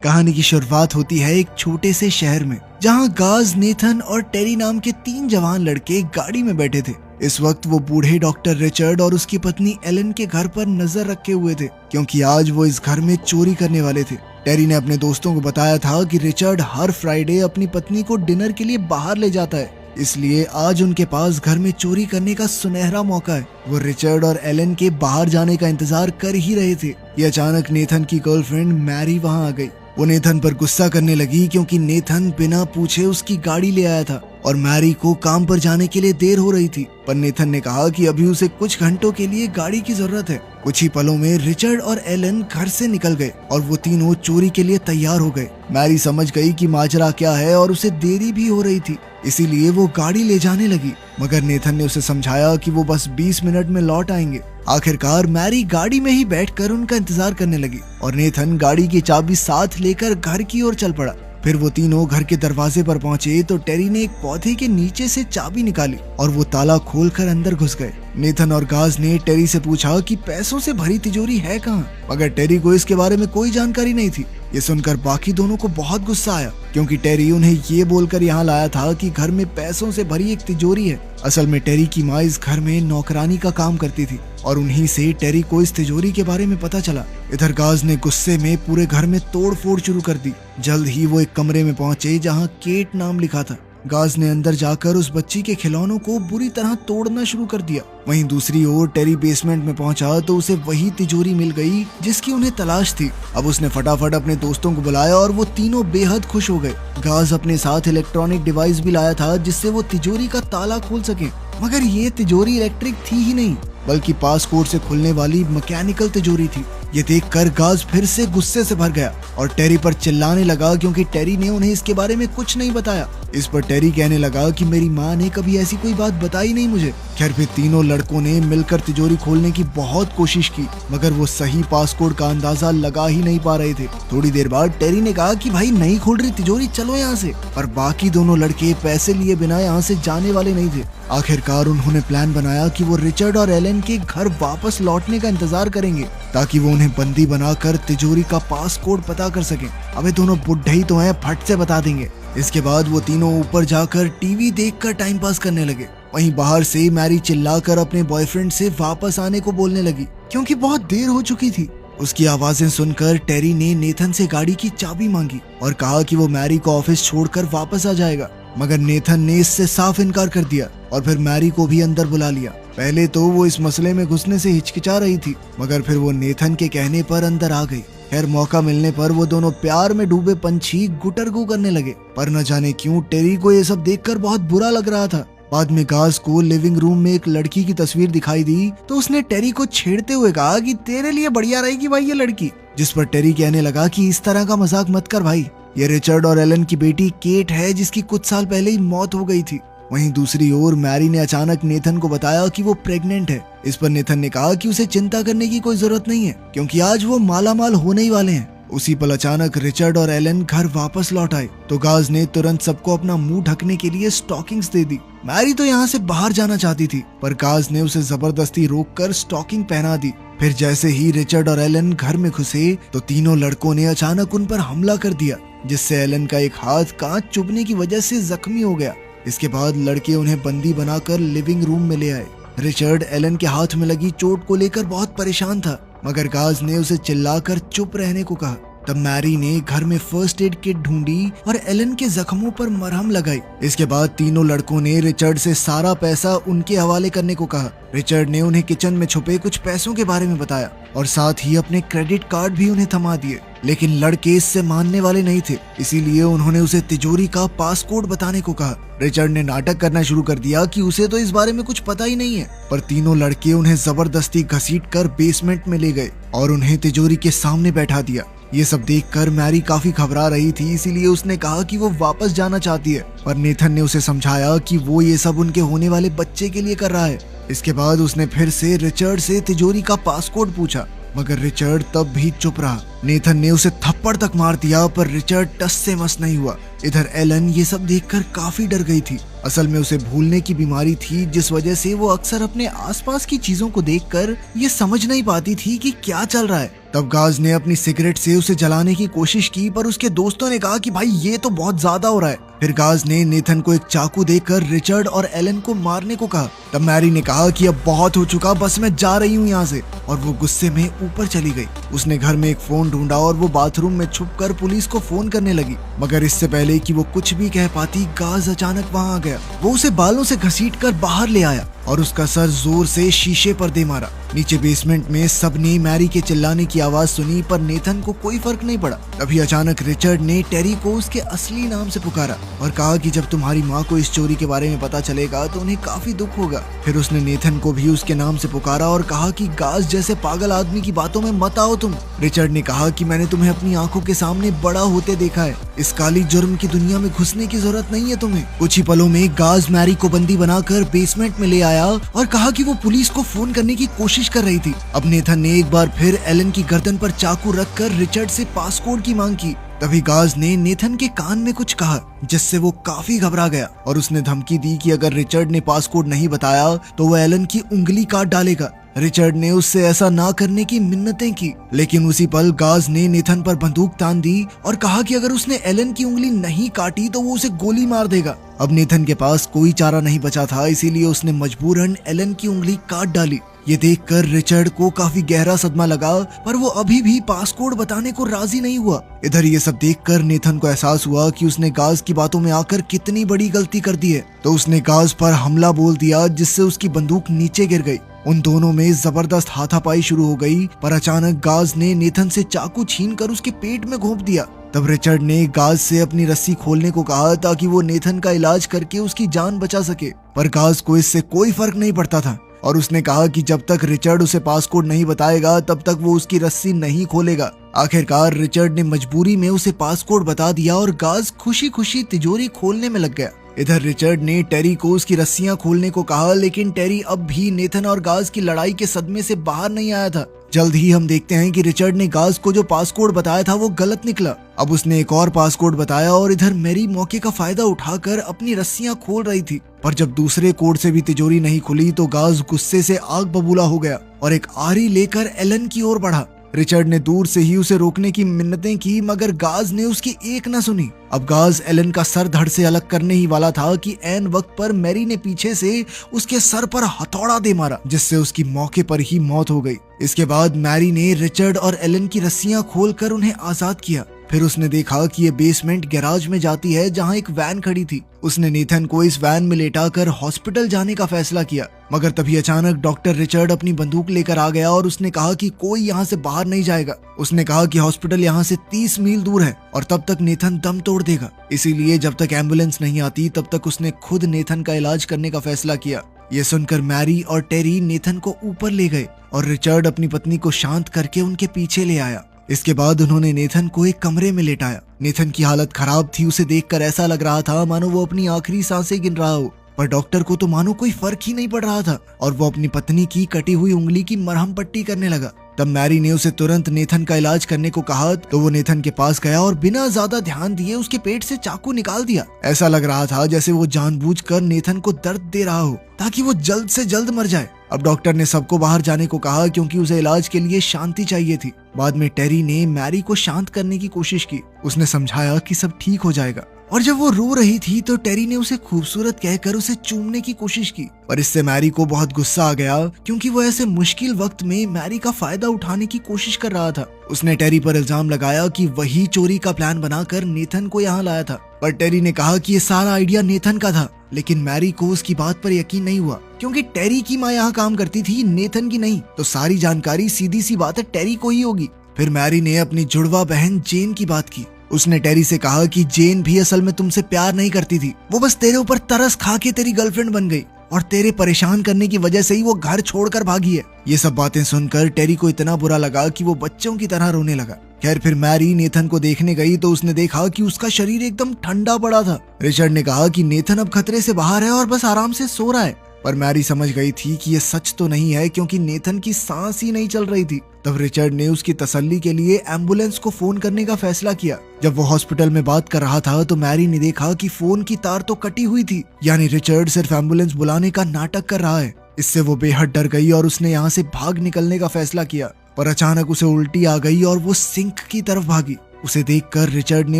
कहानी की शुरुआत होती है एक छोटे से शहर में, जहां गाज, नेथन और टेरी नाम के 3 जवान लड़के गाड़ी में बैठे थे। इस वक्त वो बूढ़े डॉक्टर रिचर्ड और उसकी पत्नी एलन के घर पर नजर रखे हुए थे, क्योंकि आज वो इस घर में चोरी करने वाले थे। टेरी ने अपने दोस्तों को बताया था कि रिचर्ड हर फ्राइडे अपनी पत्नी को डिनर के लिए बाहर ले जाता है, इसलिए आज उनके पास घर में चोरी करने का सुनहरा मौका है। वो रिचर्ड और एलन के बाहर जाने का इंतजार कर ही रहे थे कि अचानक नेथन की गर्लफ्रेंड मैरी वहां आ गई। वो नेथन पर गुस्सा करने लगी क्योंकि नेथन बिना पूछे उसकी गाड़ी ले आया था और मैरी को काम पर जाने के लिए देर हो रही थी। पर नेथन ने कहा कि अभी उसे कुछ घंटों के लिए गाड़ी की जरूरत है। कुछ ही पलों में रिचर्ड और एलन घर से निकल गए और वो तीनों चोरी के लिए तैयार हो गए। मैरी समझ गई कि माजरा क्या है और उसे देरी भी हो रही थी, इसीलिए वो गाड़ी ले जाने लगी। मगर नेथन ने उसे समझाया कि वो बस 20 मिनट में लौट आएंगे। आखिरकार मैरी गाड़ी में ही बैठकर उनका इंतजार करने लगी और नेथन गाड़ी की चाबी साथ लेकर घर की ओर चल पड़ा। फिर वो तीनों घर के दरवाजे पर पहुंचे तो टेरी ने एक पौधे के नीचे से चाबी निकाली और वो ताला खोलकर अंदर घुस गए। नेथन और गाज ने टेरी से पूछा कि पैसों से भरी तिजोरी है कहाँ, मगर टेरी को इसके बारे में कोई जानकारी नहीं थी। ये सुनकर बाकी दोनों को बहुत गुस्सा आया, क्योंकि टेरी उन्हें ये बोलकर यहाँ लाया था कि घर में पैसों से भरी एक तिजोरी है। असल में टेरी की माँ इस घर में नौकरानी का काम करती थी और उन्हीं से टेरी को इस तिजोरी के बारे में पता चला। इधर गाज ने गुस्से में पूरे घर में तोड़ फोड़ शुरू कर दी। जल्द ही वो एक कमरे में पहुंचे जहाँ केट नाम लिखा था। गाज ने अंदर जाकर उस बच्ची के खिलौनों को बुरी तरह तोड़ना शुरू कर दिया। वहीं दूसरी ओर टेरी बेसमेंट में पहुंचा तो उसे वही तिजोरी मिल गई जिसकी उन्हें तलाश थी। अब उसने फटाफट अपने दोस्तों को बुलाया और वो तीनों बेहद खुश हो गए। गाज अपने साथ इलेक्ट्रॉनिक डिवाइस भी लाया था जिससे वो तिजोरी का ताला खोल सके, मगर ये तिजोरी इलेक्ट्रिक थी ही नहीं, बल्कि पासकोड से खुलने वाली मैकेनिकल तिजोरी थी। ये देखकर गाज फिर से गुस्से से भर गया और टेरी पर चिल्लाने लगा, क्योंकि टेरी ने उन्हें इसके बारे में कुछ नहीं बताया। इस पर टेरी कहने लगा कि मेरी माँ ने कभी ऐसी कोई बात बताई नहीं मुझे। खैर फिर तीनों लड़कों ने मिलकर तिजोरी खोलने की बहुत कोशिश की, मगर वो सही पासकोड का अंदाजा लगा ही नहीं पा रहे थे। थोड़ी देर बाद टेरी ने कहा कि भाई नहीं खुल रही तिजोरी, चलो यहाँ से। पर बाकी दोनों लड़के पैसे लिए बिना यहाँ से जाने वाले नहीं थे। आखिरकार उन्होंने प्लान बनाया कि वो रिचर्ड और एलन के घर वापस लौटने का इंतजार करेंगे, ताकि वो उन्हें बंदी बनाकर तिजोरी का पासकोड पता कर सकें। अबे दोनों बुढ़े ही तो हैं, फट से बता देंगे। इसके बाद वो तीनों ऊपर जाकर टीवी देखकर टाइम पास करने लगे। वहीं बाहर से मैरी चिल्लाकर अपने बॉयफ्रेंड से वापस आने को बोलने लगी, क्योंकि बहुत देर हो चुकी थी। उसकी आवाजें सुनकर टेरी ने नेथन से गाड़ी की चाबी मांगी और कहा कि वो मैरी को ऑफिस छोड़कर वापस आ जाएगा, मगर नेथन ने इससे साफ इनकार कर दिया और फिर मैरी को भी अंदर बुला लिया। पहले तो वो इस मसले में घुसने से हिचकिचा रही थी, मगर फिर वो नेथन के कहने पर अंदर आ गई। खैर मौका मिलने पर वो दोनों प्यार में डूबे पंछी गुटरगू करने लगे, पर न जाने क्यों टेरी को ये सब देखकर बहुत बुरा लग रहा था। बाद में गाज को लिविंग रूम में एक लड़की की तस्वीर दिखाई दी तो उसने टेरी को छेड़ते हुए कहा कि तेरे लिए बढ़िया रहेगी भाई ये लड़की, जिस पर टेरी कहने लगा कि इस तरह का मजाक मत कर भाई, ये रिचर्ड और एलन की बेटी केट है जिसकी कुछ साल पहले ही मौत हो गई थी। वहीं दूसरी ओर मैरी ने अचानक नेथन को बताया कि वो प्रेग्नेंट है। इस पर नेथन ने कहा कि उसे चिंता करने की कोई जरूरत नहीं है, क्योंकि आज वो मालामाल होने ही वाले हैं। उसी पल अचानक रिचर्ड और एलन घर वापस लौट आए तो गाज ने तुरंत सबको अपना मुंह ढकने के लिए स्टॉकिंग्स दे दी। मैरी तो यहाँ से बाहर जाना चाहती थी, पर गाज ने उसे जबरदस्ती रोककर स्टॉकिंग पहना दी। फिर जैसे ही रिचर्ड और एलन घर में घुसे तो तीनों लड़कों ने अचानक उन पर हमला कर दिया, जिससे एलन का एक हाथ कांच चुभने की वजह से जख्मी हो गया। इसके बाद लड़के उन्हें बंदी बनाकर लिविंग रूम में ले आए। रिचर्ड एलन के हाथ में लगी चोट को लेकर बहुत परेशान था, मगर गाज ने उसे चिल्लाकर चुप रहने को कहा। तब मैरी ने घर में फर्स्ट एड किट ढूंढी और एलन के जख्मों पर मरहम लगाई। इसके बाद तीनों लड़कों ने रिचर्ड से सारा पैसा उनके हवाले करने को कहा। रिचर्ड ने उन्हें किचन में छुपे कुछ पैसों के बारे में बताया और साथ ही अपने क्रेडिट कार्ड भी उन्हें थमा दिए, लेकिन लड़के इससे मानने वाले नहीं थे, इसीलिए उन्होंने उसे तिजोरी का पासकोड बताने को कहा। रिचर्ड ने नाटक करना शुरू कर दिया कि उसे तो इस बारे में कुछ पता ही नहीं है, पर तीनों लड़के उन्हें जबरदस्ती घसीटकर बेसमेंट में ले गए और उन्हें तिजोरी के सामने बैठा दिया। ये सब देखकर मैरी काफी घबरा रही थी, इसीलिए उसने कहा कि वो वापस जाना चाहती है, पर नेथन ने उसे समझाया कि वो ये सब उनके होने वाले बच्चे के लिए कर रहा है। इसके बाद उसने फिर से रिचर्ड से तिजोरी का पासकोड पूछा मगर रिचर्ड तब भी चुप रहा। नेथन ने उसे थप्पड़ तक मार दिया पर रिचर्ड टस से मस नहीं हुआ। इधर एलन ये सब देखकर काफी डर गई थी। असल में उसे भूलने की बीमारी थी, जिस वजह से वो अक्सर अपने आसपास की चीजों को देखकर ये समझ नहीं पाती थी कि क्या चल रहा है। तब गाज ने अपनी सिगरेट से उसे जलाने की कोशिश की पर उसके दोस्तों ने कहा कि भाई ये तो बहुत ज्यादा हो रहा है। फिर गाज ने नेथन को एक चाकू देकर रिचर्ड और एलन को मारने को कहा। तब मैरी ने कहा कि अब बहुत हो चुका, बस मैं जा रही हूँ यहाँ से, और वो गुस्से में ऊपर चली गई। उसने घर में एक फोन ढूंढा और वो बाथरूम में छुपकर पुलिस को फोन करने लगी। मगर इससे पहले कि वो कुछ भी कह पाती, गाज अचानक वहाँ आ गया। वो उसे बालों से घसीटकर बाहर ले आया और उसका सर जोर से शीशे पर दे मारा। नीचे बेसमेंट में सबने मैरी के चिल्लाने की आवाज सुनी पर नेथन को कोई फर्क नहीं पड़ा। तभी अचानक रिचर्ड ने टेरी को उसके असली नाम से पुकारा और कहा कि जब तुम्हारी माँ को इस चोरी के बारे में पता चलेगा तो उन्हें काफी दुख होगा। फिर उसने नेथन को भी उसके नाम से पुकारा और कहा कि गाज जैसे पागल आदमी की बातों में मत आओ तुम। रिचर्ड ने कहा कि मैंने तुम्हें अपनी आंखों के सामने बड़ा होते देखा है, इस काली जुर्म की दुनिया में घुसने की जरूरत नहीं है तुम्हें। कुछ ही पलों में गाज मैरी को बंदी बनाकर बेसमेंट में ले आया और कहा कि वो पुलिस को फोन करने की कोशिश कर रही थी। अब नेथन ने एक बार फिर एलन की गर्दन पर चाकू रखकर रिचर्ड से पासकोड की मांग की। तभी गाज ने नेथन के कान में कुछ कहा जिससे वो काफी घबरा गया और उसने धमकी दी कि अगर रिचर्ड ने पासकोड नहीं बताया तो वो एलन की उंगली काट डालेगा। रिचर्ड ने उससे ऐसा ना करने की मिन्नतें की, लेकिन उसी पल गाज ने नेथन पर बंदूक तान दी और कहा कि अगर उसने एलन की उंगली नहीं काटी तो वो उसे गोली मार देगा। अब नेथन के पास कोई चारा नहीं बचा था, इसीलिए उसने मजबूरन एलन की उंगली काट डाली। ये देखकर रिचर्ड को काफी गहरा सदमा लगा, पर वो अभी भी पासकोड बताने को राजी नहीं हुआ। इधर ये सब देखकर नेथन को एहसास हुआ कि उसने गाज की बातों में आकर कितनी बड़ी गलती कर दी है, तो उसने गाज पर हमला बोल दिया जिससे उसकी बंदूक नीचे गिर गई। उन दोनों में जबरदस्त हाथापाई शुरू हो गई, पर अचानक गाज ने नेथन से चाकू छीनकर उसके पेट में घोंप दिया। तब रिचर्ड ने गाज से अपनी रस्सी खोलने को कहा ताकि वो नेथन का इलाज करके उसकी जान बचा सके, पर गाज को इससे कोई फर्क नहीं पड़ता था और उसने कहा कि जब तक रिचर्ड उसे पासकोड नहीं बताएगा तब तक वो उसकी रस्सी नहीं खोलेगा। आखिरकार रिचर्ड ने मजबूरी में उसे पासकोड बता दिया और गाज खुशी खुशी तिजोरी खोलने में लग गया। इधर रिचर्ड ने टेरी को उसकी रस्सियां खोलने को कहा, लेकिन टेरी अब भी नेथन और गाज की लड़ाई के सदमे से बाहर नहीं आया था। जल्द ही हम देखते हैं कि रिचर्ड ने गाज को जो पासकोड बताया था वो गलत निकला। अब उसने एक और पासकोड बताया और इधर मेरी मौके का फायदा उठाकर अपनी रस्सियां खोल रही थी, पर जब दूसरे कोड से भी तिजोरी नहीं खुली तो गाज गुस्से से आग बबूला हो गया और एक आरी लेकर एलन की ओर बढ़ा। रिचर्ड ने दूर से ही उसे रोकने की मिन्नतें की, मगर गाज ने उसकी एक न सुनी। अब गाज एलन का सर धड़ से अलग करने ही वाला था कि ऐन वक्त पर मैरी ने पीछे से उसके सर पर हथौड़ा दे मारा, जिससे उसकी मौके पर ही मौत हो गई। इसके बाद मैरी ने रिचर्ड और एलन की रस्सियां खोलकर उन्हें आजाद किया। फिर उसने देखा कि ये बेसमेंट गैराज में जाती है जहां एक वैन खड़ी थी। उसने नेथन को इस वैन में लेटाकर हॉस्पिटल जाने का फैसला किया, मगर तभी अचानक डॉक्टर रिचर्ड अपनी बंदूक लेकर आ गया और उसने कहा कि कोई यहाँ से बाहर नहीं जाएगा। उसने कहा कि हॉस्पिटल यहाँ से 30 मील दूर है और तब तक नेथन दम तोड़ देगा, इसीलिए जब तक एम्बुलेंस नहीं आती तब तक उसने खुद नेथन का इलाज करने का फैसला किया। ये सुनकर मैरी और टेरी नेथन को ऊपर ले गए और रिचर्ड अपनी पत्नी को शांत करके उनके पीछे ले आया। इसके बाद उन्होंने नेथन को एक कमरे में लेटाया। नेथन की हालत खराब थी, उसे देखकर ऐसा लग रहा था मानो वो अपनी आखिरी सांसें गिन रहा हो, पर डॉक्टर को तो मानो कोई फर्क ही नहीं पड़ रहा था और वो अपनी पत्नी की कटी हुई उंगली की मरहम पट्टी करने लगा। तब मैरी ने उसे तुरंत नेथन का इलाज करने को कहा तो वो नेथन के पास गया और बिना ज्यादा ध्यान दिए उसके पेट से चाकू निकाल दिया। ऐसा लग रहा था जैसे वो जानबूझकर नेथन को दर्द दे रहा हो ताकि वो जल्द से जल्द मर जाए। अब डॉक्टर ने सबको बाहर जाने को कहा क्योंकि उसे इलाज के लिए शांति चाहिए थी। बाद में टेरी ने मैरी को शांत करने की कोशिश की। उसने समझाया कि सब ठीक हो जाएगा और जब वो रो रही थी तो टेरी ने उसे खूबसूरत कहकर उसे चूमने की कोशिश की, पर इससे मैरी को बहुत गुस्सा आ गया क्योंकि वो ऐसे मुश्किल वक्त में मैरी का फायदा उठाने की कोशिश कर रहा था। उसने टेरी पर इल्जाम लगाया कि वही चोरी का प्लान बनाकर नेथन को यहाँ लाया था, पर टेरी ने कहा कि ये सारा आइडिया नेथन का था। लेकिन मैरी को उसकी बात पर यकीन नहीं हुआ क्योंकि टेरी की माँ यहाँ काम करती थी, नेथन की नहीं, तो सारी जानकारी सीधी सी बात है टेरी को ही होगी। फिर मैरी ने अपनी जुड़वा बहन जेन की बात की। उसने टेरी से कहा कि जेन भी असल में तुमसे प्यार नहीं करती थी, वो बस तेरे ऊपर तरस खा के तेरी गर्लफ्रेंड बन गई और तेरे परेशान करने की वजह से ही वो घर छोड़कर भागी है। ये सब बातें सुनकर टेरी को इतना बुरा लगा कि वो बच्चों की तरह रोने लगा। खैर फिर मैरी नेथन को देखने गई तो उसने देखा कि उसका शरीर एकदम ठंडा पड़ा था। रिचर्ड ने कहा कि नेथन अब खतरे से बाहर है और बस आराम से सो रहा है, पर मैरी समझ गई थी कि ये सच तो नहीं है क्योंकि नेथन की सांस ही नहीं चल रही थी। तब रिचर्ड ने उसकी तसल्ली के लिए एम्बुलेंस को फोन करने का फैसला किया। जब वो हॉस्पिटल में बात कर रहा था तो मैरी ने देखा कि फोन की तार तो कटी हुई थी, यानी रिचर्ड सिर्फ एम्बुलेंस बुलाने का नाटक कर रहा है। इससे वो बेहद डर गई और उसने यहाँ से भाग निकलने का फैसला किया, पर अचानक उसे उल्टी आ गई और वो सिंक की तरफ भागी। उसे देखकर रिचर्ड ने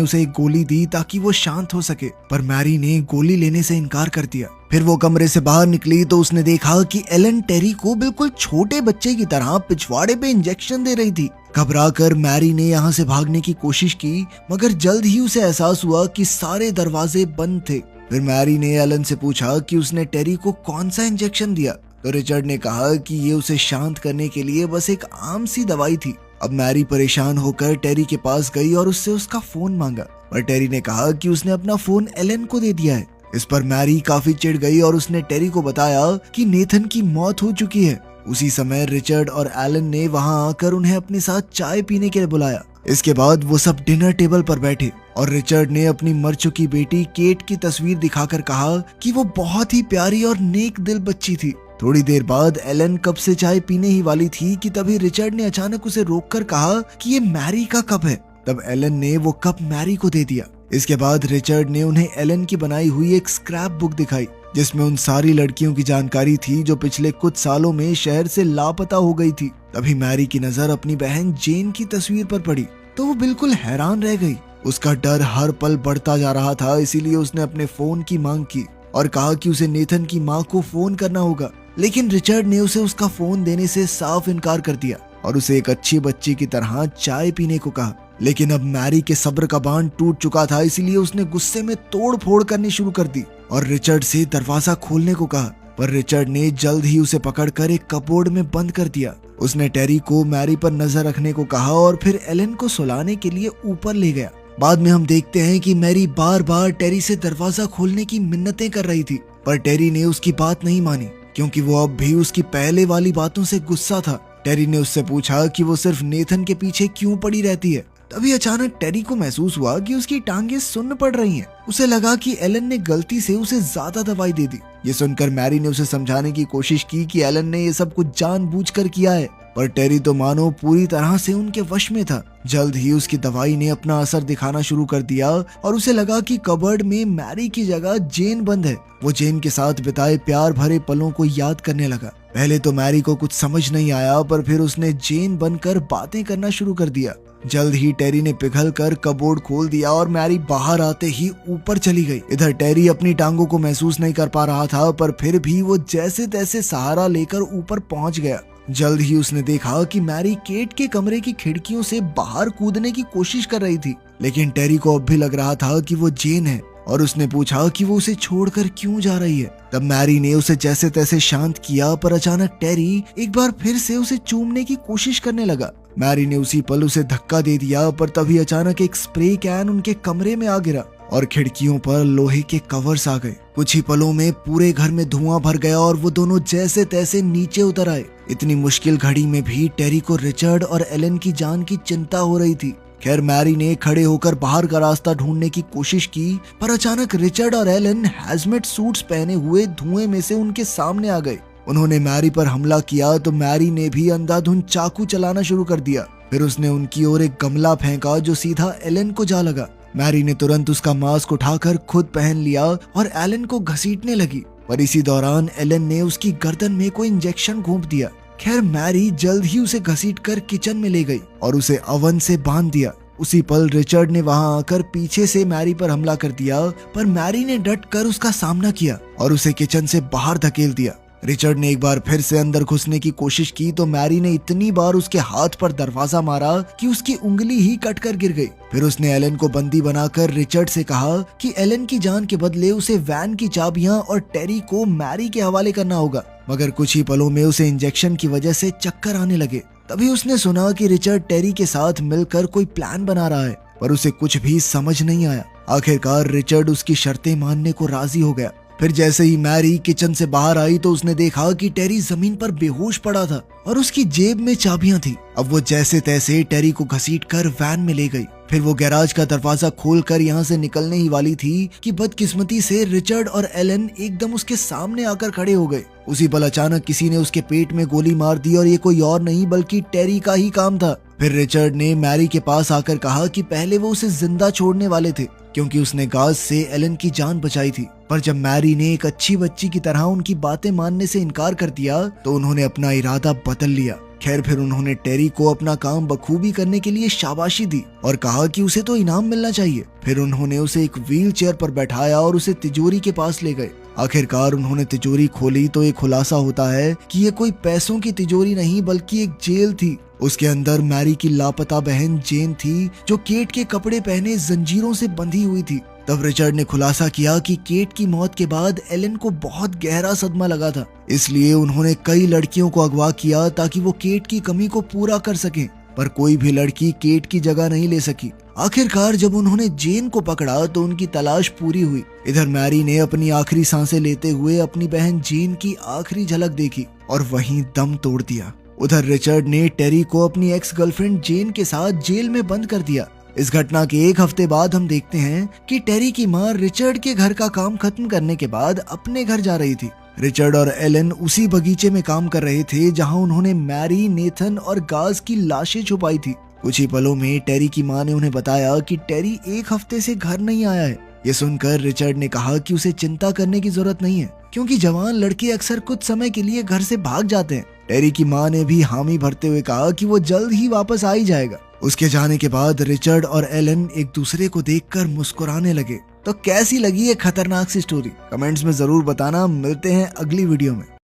उसे एक गोली दी ताकि वो शांत हो सके, पर मैरी ने गोली लेने से इनकार कर दिया। फिर वो कमरे से बाहर निकली तो उसने देखा कि एलन टेरी को बिल्कुल छोटे बच्चे की तरह पिछवाड़े पे इंजेक्शन दे रही थी। घबराकर मैरी ने यहाँ से भागने की कोशिश की, मगर जल्द ही उसे एहसास हुआ कि सारे दरवाजे बंद थे। फिर मैरी ने एलन से पूछा कि उसने टेरी को कौन सा इंजेक्शन दिया, तो रिचर्ड ने कहा कि ये उसे शांत करने के लिए बस एक आम सी दवाई थी। अब मैरी परेशान होकर टेरी के पास गई और उससे उसका फोन मांगा, पर टेरी ने कहा कि उसने अपना फोन एलन को दे दिया है। इस पर मैरी काफी चिढ़ गई और उसने टेरी को बताया कि नेथन की मौत हो चुकी है। उसी समय रिचर्ड और एलन ने वहां आकर उन्हें अपने साथ चाय पीने के लिए बुलाया। इसके बाद वो सब डिनर टेबल पर बैठे और रिचर्ड ने अपनी मर चुकी बेटी केट की तस्वीर दिखाकर कहा कि वो बहुत ही प्यारी और नेक दिल बच्ची थी। थोड़ी देर बाद एलन कप से चाय पीने ही वाली थी कि तभी रिचर्ड ने अचानक उसे रोककर कहा कि ये मैरी का कप है। तब एलन ने वो कप मैरी को दे दिया। इसके बाद रिचर्ड ने उन्हें एलन की बनाई हुई एक स्क्रैप बुक दिखाई, जिसमें उन सारी लड़कियों की जानकारी थी जो पिछले कुछ सालों में शहर से लापता हो गई थी। तभी मैरी की नजर अपनी बहन जेन की तस्वीर पर पड़ी तो वो बिल्कुल हैरान रह गई। उसका डर हर पल बढ़ता जा रहा था, इसीलिए उसने अपने फोन की मांग की और कहा कि उसे नेथन की माँ को फोन करना होगा। लेकिन रिचर्ड ने उसे उसका फोन देने से साफ इनकार कर दिया और उसे एक अच्छी बच्ची की तरह चाय पीने को कहा। लेकिन अब मैरी के सब्र का बांध टूट चुका था, इसीलिए उसने गुस्से में तोड़ फोड़ करनी शुरू कर दी और रिचर्ड से दरवाजा खोलने को कहा, पर रिचर्ड ने जल्द ही उसे पकड़कर एक कपबोर्ड में बंद कर दिया। उसने टेरी को मैरी पर नजर रखने को कहा और फिर एलन को सुलाने के लिए ऊपर ले गया। बाद में हम देखते हैं कि मैरी बार बार टेरी से दरवाजा खोलने की मिन्नतें कर रही थी, पर टेरी ने उसकी बात नहीं मानी क्योंकि वो अब भी उसकी पहले वाली बातों से गुस्सा था। टेरी ने उससे पूछा कि वो सिर्फ नेथन के पीछे क्यों पड़ी रहती है। तभी अचानक टेरी को महसूस हुआ कि उसकी टांगें सुन्न पड़ रही हैं। उसे लगा कि एलन ने गलती से उसे ज्यादा दवाई दे दी। ये सुनकर मैरी ने उसे समझाने की कोशिश की कि एलन ने ये सब कुछ जानबूझकर किया है, पर टेरी तो मानो पूरी तरह से उनके वश में था। जल्द ही उसकी दवाई ने अपना असर दिखाना शुरू कर दिया और उसे लगा कि कबर्ड में मैरी की जगह जेन बंद है। वो जेन के साथ बिताए प्यार भरे पलों को याद करने लगा। पहले तो मैरी को कुछ समझ नहीं आया, पर फिर उसने जेन बनकर बातें करना शुरू कर दिया। जल्द ही टेरी ने पिघल कर कबोर्ड खोल दिया और मैरी बाहर आते ही ऊपर चली गई। इधर टेरी अपनी टांगों को महसूस नहीं कर पा रहा था, पर फिर भी वो जैसे तैसे सहारा लेकर ऊपर पहुंच गया। जल्द ही उसने देखा कि मैरी केट के कमरे की खिड़कियों से बाहर कूदने की कोशिश कर रही थी, लेकिन टेरी को अब भी लग रहा था कि वो जेन है और उसने पूछा कि वो उसे छोड़कर क्यों जा रही है। तब मैरी ने उसे जैसे तैसे शांत किया, पर अचानक टेरी एक बार फिर से उसे चूमने की कोशिश करने लगा। मैरी ने उसी पल उसे धक्का दे दिया, पर तभी अचानक एक स्प्रे कैन उनके कमरे में आ गिरा और खिड़कियों पर लोहे के कवर्स आ गए। कुछ ही पलों में पूरे घर में धुआं भर गया और वो दोनों जैसे तैसे नीचे उतर आए। इतनी मुश्किल घड़ी में भी टेरी को रिचर्ड और एलन की जान की चिंता हो रही थी। खैर मैरी ने खड़े होकर बाहर का रास्ता ढूंढने की कोशिश की, पर अचानक रिचर्ड और एलन हैजमेट सूट्स पहने हुए धुएं में से उनके सामने आ गए। उन्होंने मैरी पर हमला किया तो मैरी ने भी अंधाधुंध चाकू चलाना शुरू कर दिया। फिर उसने उनकी ओर एक गमला फेंका जो सीधा एलन को जा लगा। मैरी ने तुरंत उसका मास्क उठाकर खुद पहन लिया और एलन को घसीटने लगी, पर इसी दौरान एलन ने उसकी गर्दन में कोई इंजेक्शन घोंप दिया। खैर मैरी जल्द ही उसे घसीटकर किचन में ले गई और उसे ओवन से बांध दिया। उसी पल रिचर्ड ने वहां आकर पीछे से मैरी पर हमला कर दिया, पर मैरी ने डटकर उसका सामना किया और उसे किचन से बाहर धकेल दिया। रिचर्ड ने एक बार फिर से अंदर घुसने की कोशिश की तो मैरी ने इतनी बार उसके हाथ पर दरवाजा मारा कि उसकी उंगली ही कटकर गिर गई। फिर उसने एलन को बंदी बनाकर रिचर्ड से कहा कि एलन की जान के बदले उसे वैन की चाबियां और टेरी को मैरी के हवाले करना होगा। मगर कुछ ही पलों में उसे इंजेक्शन की वजह से चक्कर आने लगे। तभी उसने सुना कि रिचर्ड टेरी के साथ मिलकर कोई प्लान बना रहा है, पर उसे कुछ भी समझ नहीं आया। आखिरकार रिचर्ड उसकी शर्तें मानने को राजी हो गया। फिर जैसे ही मैरी किचन से बाहर आई तो उसने देखा कि टेरी जमीन पर बेहोश पड़ा था और उसकी जेब में चाबियां थी। अब वो जैसे तैसे टेरी को घसीटकर वैन में ले गई। फिर वो गैराज का दरवाजा खोलकर यहाँ से निकलने ही वाली थी कि बदकिस्मती से रिचर्ड और एलन एकदम उसके सामने आकर खड़े हो गए। उसी पल अचानक किसी ने उसके पेट में गोली मार दी और ये कोई और नहीं बल्कि टेरी का ही काम था। फिर रिचर्ड ने मैरी के पास आकर कहा कि पहले वो उसे जिंदा छोड़ने वाले थे क्योंकि उसने गाज से एलन की जान बचाई थी, पर जब मैरी ने एक अच्छी बच्ची की तरह उनकी बातें मानने से इनकार कर दिया तो उन्होंने अपना इरादा बदल लिया। खैर फिर उन्होंने टेरी को अपना काम बखूबी करने के लिए शाबाशी दी और कहा कि उसे तो इनाम मिलना चाहिए। फिर उन्होंने उसे एक व्हील चेयर पर बैठाया और उसे तिजोरी के पास ले गए। आखिरकार उन्होंने तिजोरी खोली तो एक खुलासा होता है कि ये कोई पैसों की तिजोरी नहीं बल्कि एक जेल थी। उसके अंदर मैरी की लापता बहन जेन थी जो केट के कपड़े पहने जंजीरों से बंधी हुई थी। तब रिचर्ड ने खुलासा किया कि केट की मौत के बाद एलन को बहुत गहरा सदमा लगा था, इसलिए उन्होंने कई लड़कियों को अगवा किया ताकि वो केट की कमी को पूरा कर सकें, पर कोई भी लड़की केट की जगह नहीं ले सकी। आखिरकार जब उन्होंने जेन को पकड़ा तो उनकी तलाश पूरी हुई। इधर मैरी ने अपनी आखिरी सांसें लेते हुए अपनी बहन जेन की आखिरी झलक देखी और वहीं दम तोड़ दिया। उधर रिचर्ड ने टेरी को अपनी एक्स गर्लफ्रेंड जेन के साथ जेल में बंद कर दिया। इस घटना के एक हफ्ते बाद हम देखते हैं कि टेरी की मां रिचर्ड के घर का काम खत्म करने के बाद अपने घर जा रही थी। रिचर्ड और एलन उसी बगीचे में काम कर रहे थे जहां उन्होंने मैरी, नेथन और गाज की लाशें छुपाई थी। कुछ ही पलों में टेरी की मां ने उन्हें बताया कि टेरी एक हफ्ते से घर नहीं आया है। ये सुनकर रिचर्ड ने कहा कि उसे चिंता करने की जरूरत नहीं है क्योंकि जवान लड़के अक्सर कुछ समय के लिए घर से भाग जाते हैं। टेरी की मां ने भी हामी भरते हुए कहा कि वो जल्द ही वापस आ ही जाएगा। उसके जाने के बाद रिचर्ड और एलन एक दूसरे को देखकर मुस्कुराने लगे। तो कैसी लगी ये खतरनाक सी स्टोरी? कमेंट्स में जरूर बताना। मिलते हैं अगली वीडियो में।